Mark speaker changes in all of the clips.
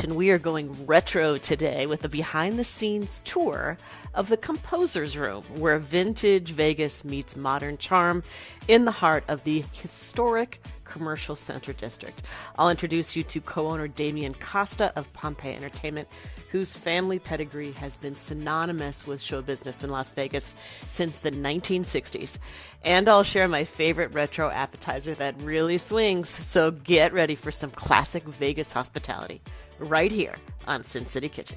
Speaker 1: And we are going retro today with a behind-the-scenes tour of the Composer's Room, where vintage Vegas meets modern charm in the heart of the historic Commercial Center District. I'll introduce you to co-owner Damian Costa of Pompeii Entertainment, whose family pedigree has been synonymous with show business in Las Vegas since the 1960s. And I'll share my favorite retro appetizer that really swings, so get ready for some classic Vegas hospitality right here on Sin City Kitchen.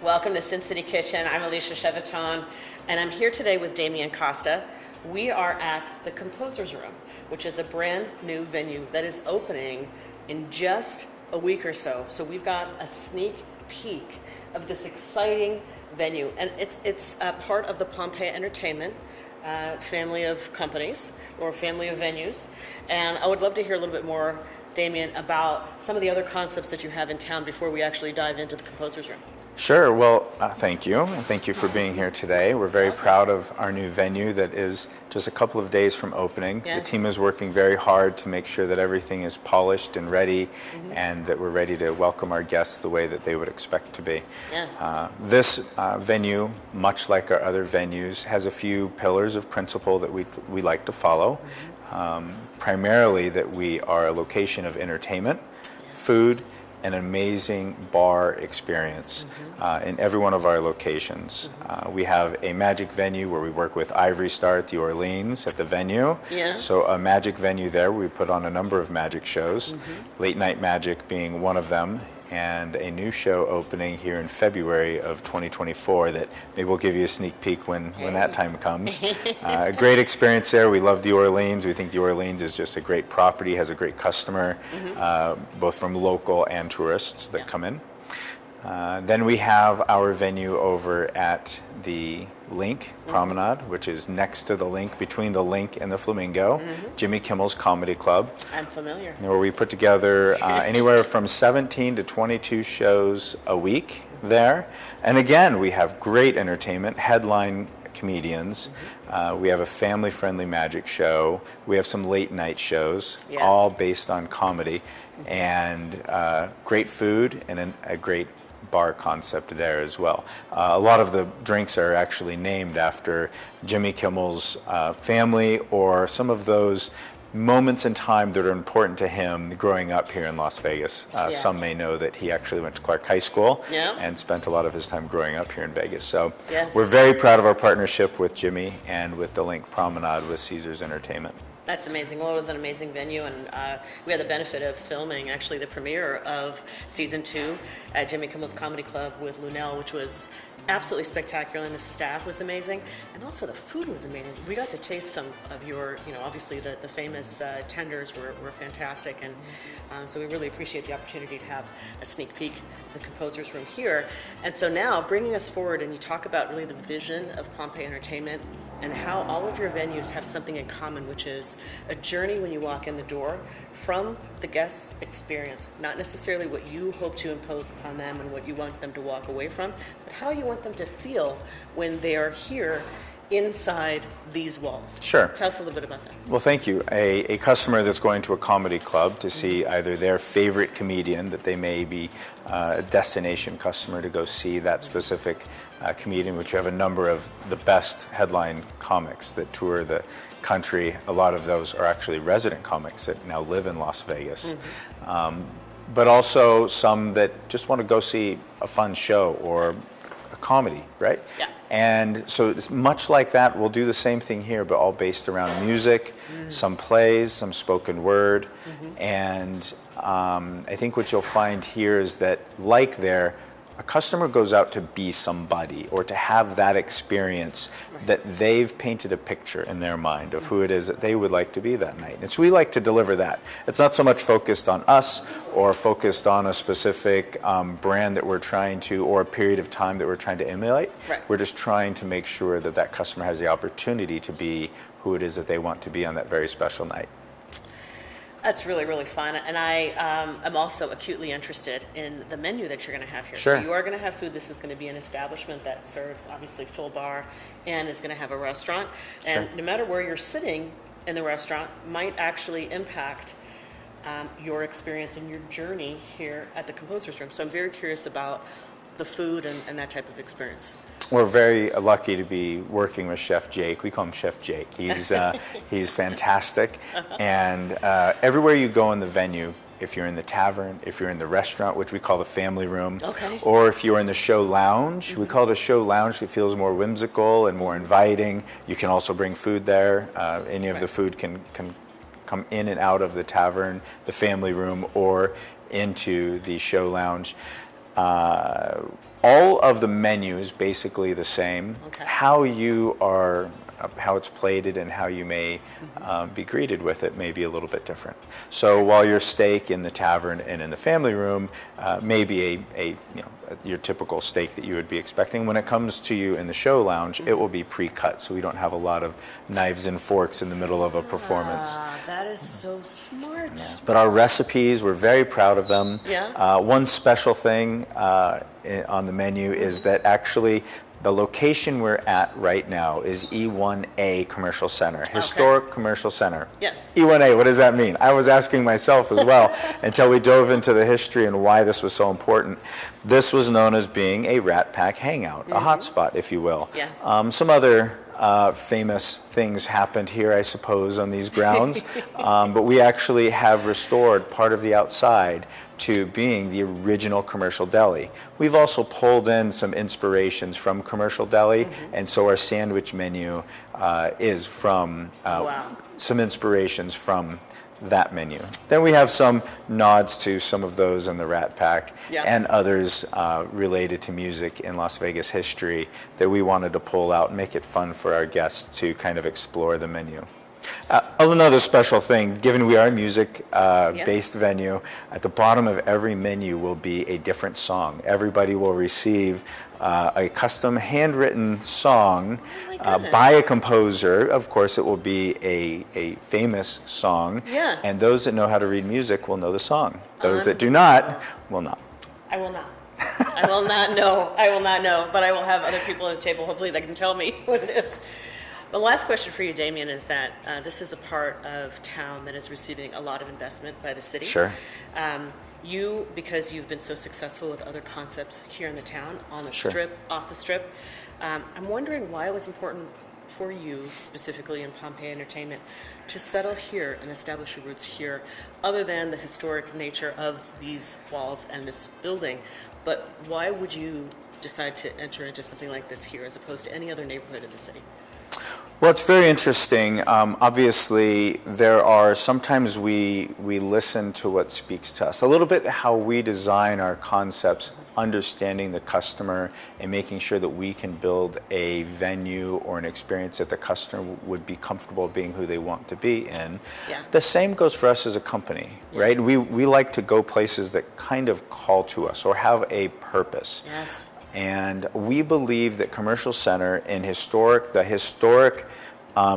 Speaker 1: Welcome to Sin City Kitchen. I'm Alicia Shevetone, and I'm here today with Damian Costa. We are at the Composer's Room, which is a brand new venue that is opening in just a week or so. So we've got a sneak peek of this exciting venue, and it's a part of the Pompeii Entertainment family of companies or family of venues. And I would love to hear a little bit more, Damian, about some of the other concepts that you have in town before we actually dive into the Composer's Room.
Speaker 2: Sure. Well, thank you. And thank you for being here today. We're very proud of our new venue that is just a couple of days from opening.
Speaker 1: Yeah.
Speaker 2: The team is working very hard to make sure that everything is polished and ready, and that we're ready to welcome our guests the way that they would expect to be.
Speaker 1: Yes.
Speaker 2: This venue, much like our other venues, has a few pillars of principle that we like to follow. Primarily that we are a location of entertainment, food, an amazing bar experience in every one of our locations. We have a magic venue where we work with Ivory Star at the Orleans at the venue.
Speaker 1: Yeah.
Speaker 2: So a magic venue there. We put on a number of magic shows, Late Night Magic being one of them, and a new show opening here in February of 2024 that maybe we'll give you a sneak peek when that time comes. A great experience there. We love the Orleans. We think the Orleans is just a great property, has a great customer, both from local and tourists that come in. Then we have our venue over at the Link Promenade, which is next to the Link, between the Link and the Flamingo, Jimmy Kimmel's Comedy Club.
Speaker 1: I'm familiar.
Speaker 2: Where we put together anywhere from 17 to 22 shows a week there. And again, we have great entertainment, headline comedians. We have a family-friendly magic show. We have some late night shows,
Speaker 1: Yes.
Speaker 2: all based on comedy, and great food and a great bar concept there as well. A lot of the drinks are actually named after Jimmy Kimmel's family, or some of those moments in time that are important to him growing up here in Las Vegas. Some may know that he actually went to Clark High School and spent a lot of his time growing up here in Vegas. So we're very proud of our partnership with Jimmy and with the Link Promenade with Caesars Entertainment.
Speaker 1: That's amazing. Well, it was an amazing venue, and we had the benefit of filming actually the premiere of season 2 at Jimmy Kimmel's Comedy Club with Lunel, which was absolutely spectacular, and the staff was amazing, and also the food was amazing. We got to taste some of your, obviously the famous tenders were fantastic, and so we really appreciate the opportunity to have a sneak peek of the Composer's Room here. And so now, bringing us forward, and you talk about really the vision of Pompeii Entertainment and how all of your venues have something in common, which is a journey when you walk in the door from the guest experience, not necessarily what you hope to impose upon them and what you want them to walk away from, but how you want them to feel when they are here inside these walls.
Speaker 2: Sure.
Speaker 1: Tell us a little bit about that.
Speaker 2: Well, thank you. A customer that's going to a comedy club to see either their favorite comedian, that they may be a destination customer to go see that specific comedian, which we have a number of the best headline comics that tour the country. A lot of those are actually resident comics that now live in Las Vegas. But also some that just want to go see a fun show or a comedy, right?
Speaker 1: Yeah.
Speaker 2: And so it's much like that. We'll do the same thing here, but all based around music, some plays, some spoken word. And I think what you'll find here is that, like there, a customer goes out to be somebody or to have that experience that they've painted a picture in their mind of who it is that they would like to be that night. And so we like to deliver that. It's not so much focused on us or focused on a specific brand that we're trying to, or a period of time that we're trying to emulate.
Speaker 1: Right.
Speaker 2: We're just trying to make sure that that customer has the opportunity to be who it is that they want to be on that very special night.
Speaker 1: That's really, really fun. And I am also acutely interested in the menu that you're going to have here.
Speaker 2: Sure.
Speaker 1: So you are going to have food. This is going to be an establishment that serves, obviously, full bar and is going to have a restaurant. And
Speaker 2: Sure.
Speaker 1: no matter where you're sitting in the restaurant might actually impact your experience and your journey here at the Composer's Room. So I'm very curious about the food and that type of experience.
Speaker 2: We're very lucky to be working with Chef Jake. We call him Chef Jake. He's fantastic. And everywhere you go in the venue, if you're in the tavern, if you're in the restaurant, which we call the family room,
Speaker 1: Okay.
Speaker 2: or if you're in the show lounge, we call it a show lounge. It feels more whimsical and more inviting. You can also bring food there. Any of the food can come in and out of the tavern, the family room, or into the show lounge. All of the menu is basically the same.
Speaker 1: Okay.
Speaker 2: How it's plated and how you may be greeted with it may be a little bit different. So while your steak in the tavern and in the family room may be your typical steak that you would be expecting, when it comes to you in the show lounge, it will be pre-cut, so we don't have a lot of knives and forks in the middle of a performance.
Speaker 1: That is so smart.
Speaker 2: But our recipes, we're very proud of them.
Speaker 1: Yeah.
Speaker 2: One special thing on the menu is that actually the location we're at right now is E1A Commercial Center, Historic Commercial Center.
Speaker 1: Yes.
Speaker 2: E1A, what does that mean? I was asking myself as well until we dove into the history and why this was so important. This was known as being a Rat Pack hangout, a hotspot, if you will.
Speaker 1: Yes.
Speaker 2: Some other famous things happened here, I suppose, on these grounds, but we actually have restored part of the outside to being the original commercial deli. We've also pulled in some inspirations from commercial deli, and so our sandwich menu is from some inspirations from that menu. Then we have some nods to some of those in the Rat Pack and others related to music in Las Vegas history that we wanted to pull out and make it fun for our guests to kind of explore the menu. Another special thing, given we are a music-based venue, at the bottom of every menu will be a different song. Everybody will receive a custom handwritten song by a composer. Of course, it will be a famous song, and those that know how to read music will know the song. Those that do not will not.
Speaker 1: I will not. I will not know. I will not know, but I will have other people at the table, hopefully, that can tell me what it is. The last question for you, Damian, is that this is a part of town that is receiving a lot of investment by the city.
Speaker 2: Sure.
Speaker 1: You, because you've been so successful with other concepts here in the town, on the
Speaker 2: Sure.
Speaker 1: strip, off the strip, I'm wondering why it was important for you, specifically in Pompeii Entertainment, to settle here and establish your roots here, other than the historic nature of these walls and this building. But why would you decide to enter into something like this here as opposed to any other neighborhood in the city?
Speaker 2: Well, it's very interesting. Obviously, sometimes we listen to what speaks to us. A little bit how we design our concepts, understanding the customer and making sure that we can build a venue or an experience that the customer would be comfortable being who they want to be in.
Speaker 1: Yeah.
Speaker 2: The same goes for us as a company, right? We like to go places that kind of call to us or have a purpose.
Speaker 1: Yes.
Speaker 2: And we believe that Commercial Center and the historic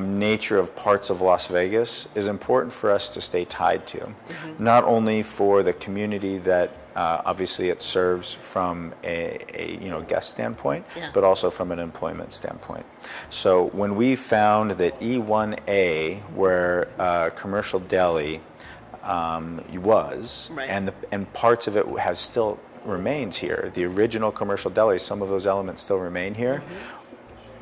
Speaker 2: nature of parts of Las Vegas is important for us to stay tied to. Not only for the community that obviously it serves from a guest standpoint, but also from an employment standpoint. So when we found that E1A, where Commercial Deli was, and parts of it has still remains here. The original Commercial Deli, some of those elements still remain here.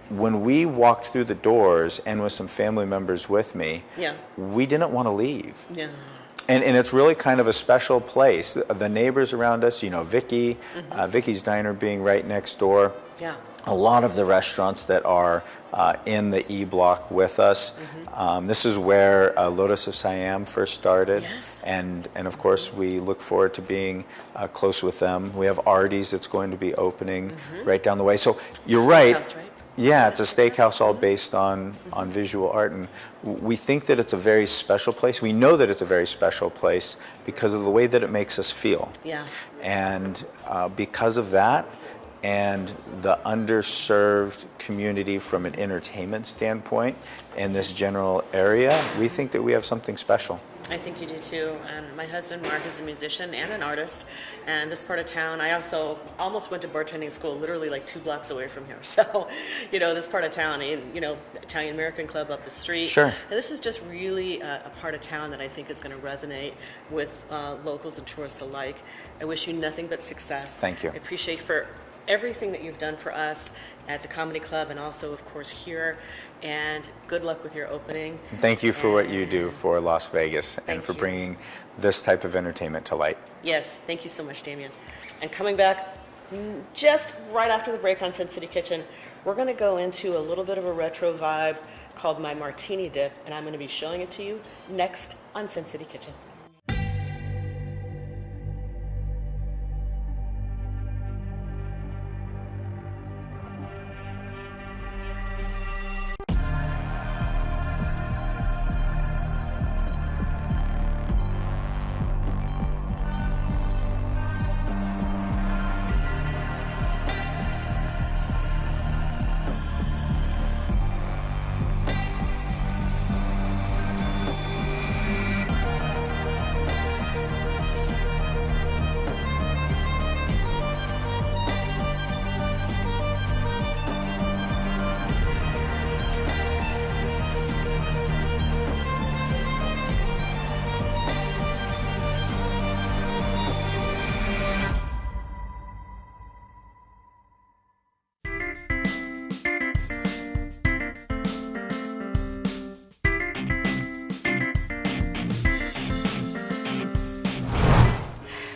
Speaker 2: When we walked through the doors and with some family members with me, we didn't want to leave.
Speaker 1: Yeah.
Speaker 2: And it's really kind of a special place. The neighbors around us, Vicky, Vicky's Diner being right next door.
Speaker 1: Yeah.
Speaker 2: A lot of the restaurants that are in the E block with us. This is where Lotus of Siam first started.
Speaker 1: Yes.
Speaker 2: And of course, we look forward to being close with them. We have Artie's that's going to be opening right down the way. So you're right.
Speaker 1: Right?
Speaker 2: Yeah, it's a steakhouse all based on visual art. And we think that it's a very special place. We know that it's a very special place because of the way that it makes us feel.
Speaker 1: Yeah.
Speaker 2: And because of that, and the underserved community from an entertainment standpoint in this general area, we think that we have something special.
Speaker 1: I think you do too. And my husband Mark is a musician and an artist, and this part of town, I also almost went to bartending school literally like 2 blocks away from here. So, this part of town, and Italian American Club up the street.
Speaker 2: Sure.
Speaker 1: And this is just really a part of town that I think is going to resonate with locals and tourists alike. I wish you nothing but success.
Speaker 2: Thank you.
Speaker 1: I appreciate for everything that you've done for us at the Comedy Club and also, of course, here. And good luck with your opening.
Speaker 2: Thank you for what you do for Las Vegas and
Speaker 1: Thank
Speaker 2: for
Speaker 1: you.
Speaker 2: bringing this type of entertainment to light.
Speaker 1: Yes, thank you so much, Damian. And coming back just right after the break on Sin City Kitchen, we're going to go into a little bit of a retro vibe called my martini dip, and I'm going to be showing it to you next on Sin City Kitchen.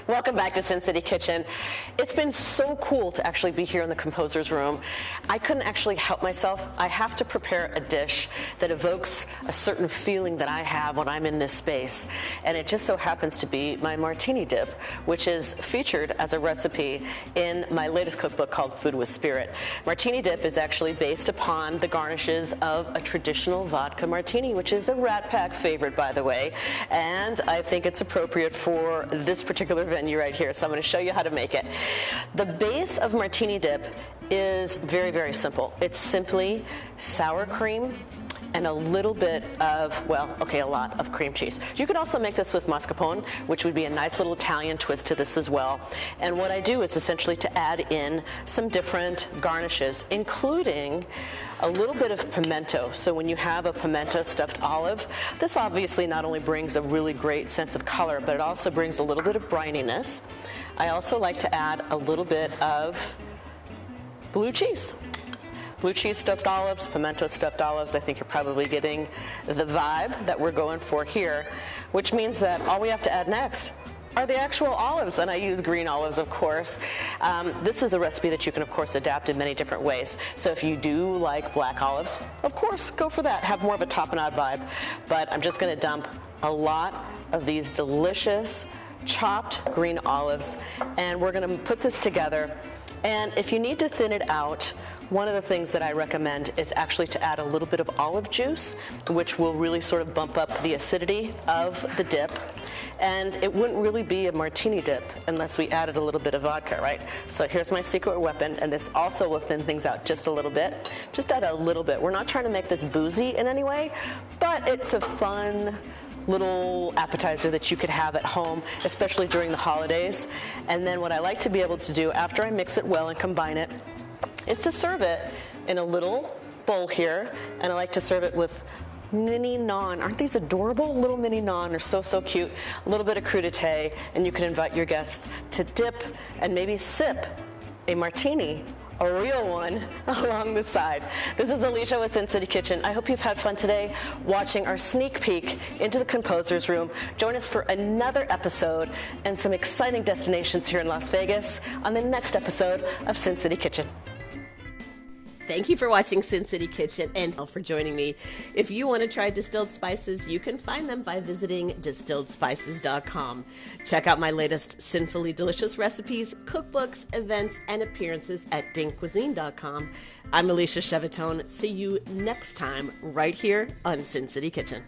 Speaker 1: Welcome back to Sin City Kitchen. It's been so cool to actually be here in the composer's room. I couldn't actually help myself. I have to prepare a dish that evokes a certain feeling that I have when I'm in this space. And it just so happens to be my martini dip, which is featured as a recipe in my latest cookbook called Food with Spirit. Martini dip is actually based upon the garnishes of a traditional vodka martini, which is a Rat Pack favorite, by the way. And I think it's appropriate for this particular venue right here, so I'm going to show you how to make it. The base of martini dip is very, very simple. It's simply sour cream and a little bit of, a lot of cream cheese. You could also make this with mascarpone, which would be a nice little Italian twist to this as well. And what I do is essentially to add in some different garnishes, including a little bit of pimento. So when you have a pimento stuffed olive, this obviously not only brings a really great sense of color, but it also brings a little bit of brininess. I also like to add a little bit of blue cheese. Blue cheese stuffed olives, pimento stuffed olives. I think you're probably getting the vibe that we're going for here, which means that all we have to add next are the actual olives, and I use green olives, of course. This is a recipe that you can, of course, adapt in many different ways. So if you do like black olives, of course, go for that. Have more of a tapenade vibe. But I'm just going to dump a lot of these delicious chopped green olives, and we're going to put this together. And if you need to thin it out, one of the things that I recommend is actually to add a little bit of olive juice, which will really sort of bump up the acidity of the dip. And it wouldn't really be a martini dip unless we added a little bit of vodka, right? So here's my secret weapon, and this also will thin things out just a little bit. Just add a little bit. We're not trying to make this boozy in any way, but it's a fun little appetizer that you could have at home, especially during the holidays. And then what I like to be able to do after I mix it well and combine it is to serve it in a little bowl here, and I like to serve it with mini naan. Aren't these adorable? Little mini naan are so, so cute. A little bit of crudité, and you can invite your guests to dip and maybe sip a martini, a real one, along the side. This is Alicia with Sin City Kitchen. I hope you've had fun today watching our sneak peek into the composer's room. Join us for another episode and some exciting destinations here in Las Vegas on the next episode of Sin City Kitchen.
Speaker 3: Thank you for watching Sin City Kitchen and for joining me. If you want to try distilled spices, you can find them by visiting distilledspices.com. Check out my latest sinfully delicious recipes, cookbooks, events, and appearances at dingcuisine.com. I'm Alicia Shevetone. See you next time right here on Sin City Kitchen.